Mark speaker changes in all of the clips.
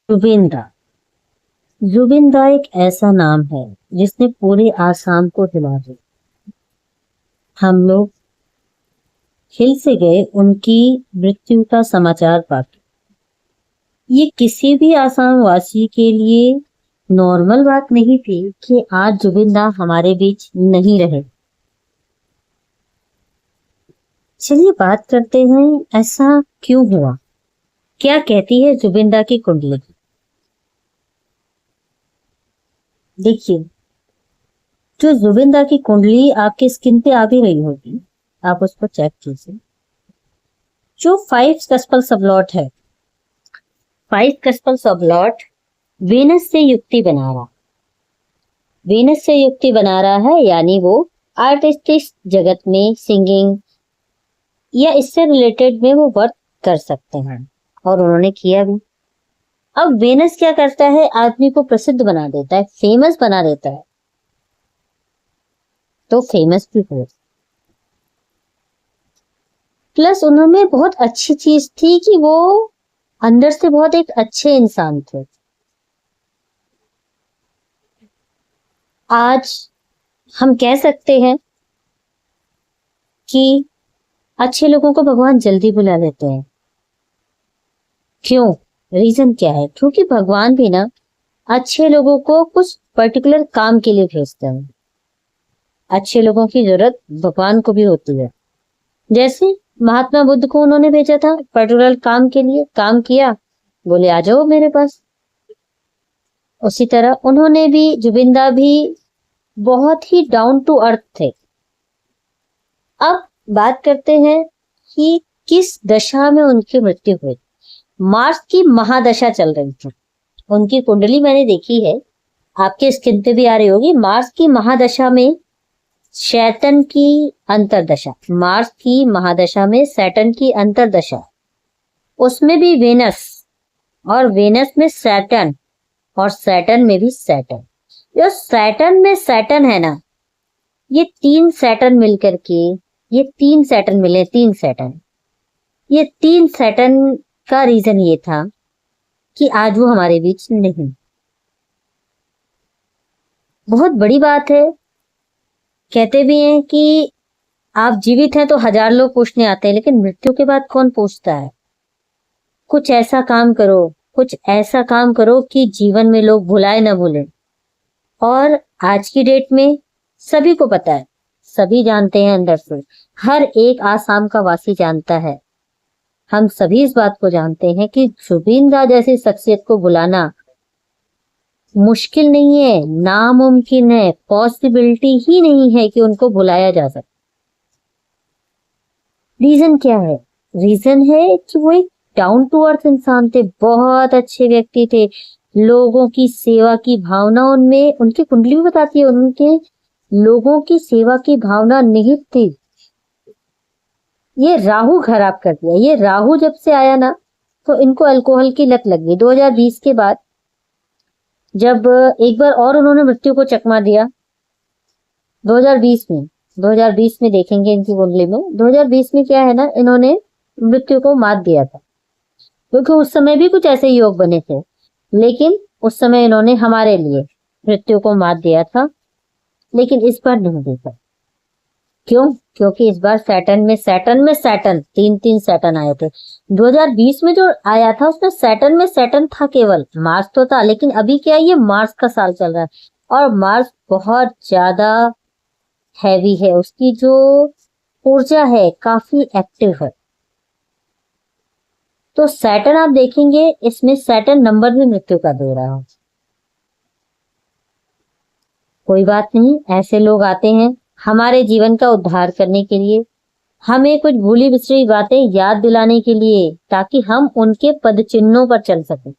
Speaker 1: जुबिंदा। जुबिंदा एक ऐसा नाम है जिसने पूरे आसाम को हिला दिया। हम लोग हिल से गए उनकी मृत्यु का समाचार पाकर। ये किसी भी आसाम वासी के लिए नॉर्मल बात नहीं थी कि आज जुबिंदा हमारे बीच नहीं रहे। चलिए बात करते हैं ऐसा क्यों हुआ, क्या कहती है जुबिंदा की कुंडली। देखिए, जो जुबिंदा की कुंडली आपकी स्किन पे आ भी रही होगी, आप उसको चेक कीजिए। जो 5 कस्पल सबलॉट है, 5 कस्पल सबलॉट वेनस से युक्ति बना रहा, वेनस से युक्ति बना रहा है, यानी वो आर्टिस्टिक जगत में सिंगिंग या इससे रिलेटेड में वो वर्क कर सकते हैं, और उन्होंने किया भी। अब वेनस क्या करता है, आदमी को प्रसिद्ध बना देता है, फेमस बना देता है, तो फेमस भी हो। प्लस उन्होंने बहुत अच्छी चीज थी कि वो अंदर से बहुत एक अच्छे इंसान थे। आज हम कह सकते हैं कि अच्छे लोगों को भगवान जल्दी बुला लेते हैं। क्यों? रीजन क्या है? क्योंकि भगवान भी ना अच्छे लोगों को कुछ पर्टिकुलर काम के लिए भेजते हैं। अच्छे लोगों की जरूरत भगवान को भी होती है। जैसे महात्मा बुद्ध को उन्होंने भेजा था पर्टिकुलर काम के लिए, काम किया, बोले आ जाओ मेरे पास। उसी तरह उन्होंने भी, जुबिंदा भी बहुत ही डाउन टू अर्थ थे। अब बात करते हैं कि किस दशा में उनकी मृत्यु हुई। मार्स की महादशा चल रही थी। उनकी कुंडली मैंने देखी है, आपके स्किन पे भी आ रही होगी। मार्स की महादशा में सैटर्न की अंतरदशा, मार्स की महादशा में सैटर्न की अंतरदशा, उसमें भी वेनस, और वेनस में सैटर्न, और सैटर्न में भी सैटर्न। जो सैटर्न में सैटर्न है ना, ये 3 सैटर्न मिलकर के, ये 3 सैटर्न मिले, 3 सैटर्न, ये 3 सैटर्न का रीजन ये था कि आज वो हमारे बीच नहीं। बहुत बड़ी बात है। कहते भी हैं कि आप जीवित हैं तो 1000 लोग पूछने आते हैं, लेकिन मृत्यु के बाद कौन पूछता है। कुछ ऐसा काम करो, कुछ ऐसा काम करो कि जीवन में लोग भुलाए ना भूलें। और आज की डेट में सभी को पता है, सभी जानते हैं, अंदर से हर एक आसाम का वासी जानता है। हम सभी इस बात को जानते हैं कि जुबिंदा जैसी शख्सियत को बुलाना मुश्किल नहीं है, नामुमकिन है, पॉसिबिलिटी ही नहीं है कि उनको बुलाया जा सके। रीजन क्या है? रीजन है कि वो एक डाउन टू अर्थ इंसान थे, बहुत अच्छे व्यक्ति थे, लोगों की सेवा की भावना उनमें, उनकी कुंडली भी बताती है, उनके लोगों की सेवा की भावना निहित थी। ये राहु खराब कर दिया। ये राहु जब से आया ना, तो इनको अल्कोहल की लत लग गई। 2020 के बाद जब एक बार और उन्होंने मृत्यु को चकमा दिया, 2020 में देखेंगे इनकी कुंडली में, 2020 में क्या है ना, इन्होंने मृत्यु को मात दिया था, क्योंकि उस समय भी कुछ ऐसे योग बने थे, लेकिन उस समय इन्होंने हमारे लिए मृत्यु को मात दिया था, लेकिन इस बार नहीं देखा। क्यों? क्योंकि इस बार सैटर्न में सैटर्न 3 सैटर्न आए थे। 2020 में जो आया था उसमें सैटर्न में सैटर्न था, केवल मार्स तो था, लेकिन अभी क्या है, ये मार्स का साल चल रहा है, और मार्स बहुत ज्यादा हैवी है, उसकी जो ऊर्जा है काफी एक्टिव है। तो सैटर्न आप देखेंगे, इसमें सैटर्न नंबर भी मृत्यु का दे रहा है। कोई बात नहीं, ऐसे लोग आते हैं हमारे जीवन का उद्धार करने के लिए, हमें कुछ भूली बिसरी बातें याद दिलाने के लिए, ताकि हम उनके पद चिन्हों पर चल सकें।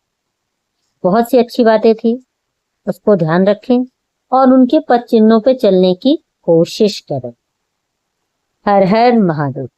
Speaker 1: बहुत सी अच्छी बातें थी, उसको ध्यान रखें और उनके पद चिन्हों पर चलने की कोशिश करें। हर हर महादेव।